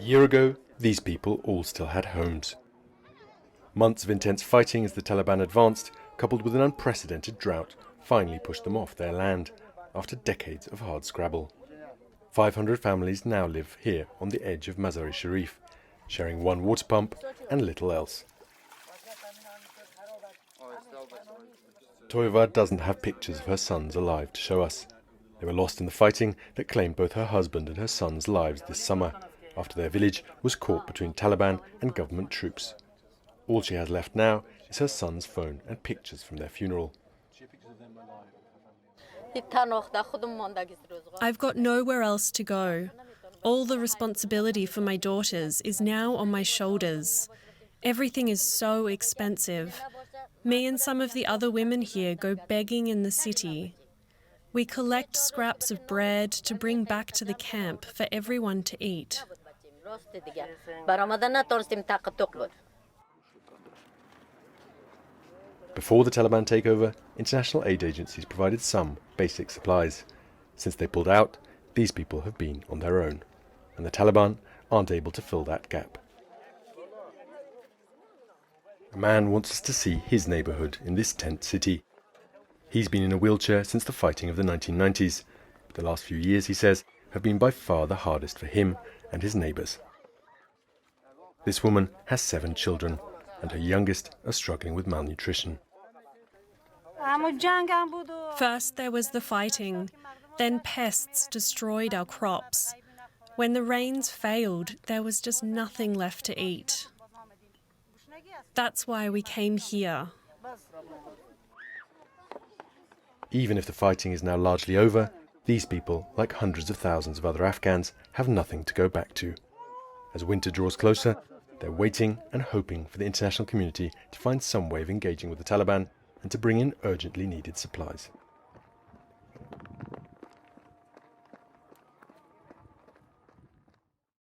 year ago, these people all still had homes. Months of intense fighting as the Taliban advanced, coupled with an unprecedented drought, finally pushed them off their land, after decades of hard scrabble. 500 families now live here on the edge of Mazar-i-Sharif, sharing one water pump and little else. Toiva doesn't have pictures of her sons alive to show us. They were lost in the fighting that claimed both her husband and her sons' lives this summer, after their village was caught between Taliban and government troops. All she has left now is her son's phone and pictures from their funeral. I've got nowhere else to go. All the responsibility for my daughters is now on my shoulders. Everything is so expensive. Me and some of the other women here go begging in the city. We collect scraps of bread to bring back to the camp for everyone to eat. Before the Taliban takeover, international aid agencies provided some basic supplies. Since they pulled out, these people have been on their own, and the Taliban aren't able to fill that gap. A man wants us to see his neighbourhood in this tent city. He's been in a wheelchair since the fighting of the 1990s, but the last few years, he says, have been by far the hardest for him and his neighbours. This woman has 7 children, and her youngest are struggling with malnutrition. First there was the fighting, then pests destroyed our crops. When the rains failed, there was just nothing left to eat. That's why we came here. Even if the fighting is now largely over, these people, like hundreds of thousands of other Afghans, have nothing to go back to. As winter draws closer, they're waiting and hoping for the international community to find some way of engaging with the Taliban and to bring in urgently needed supplies.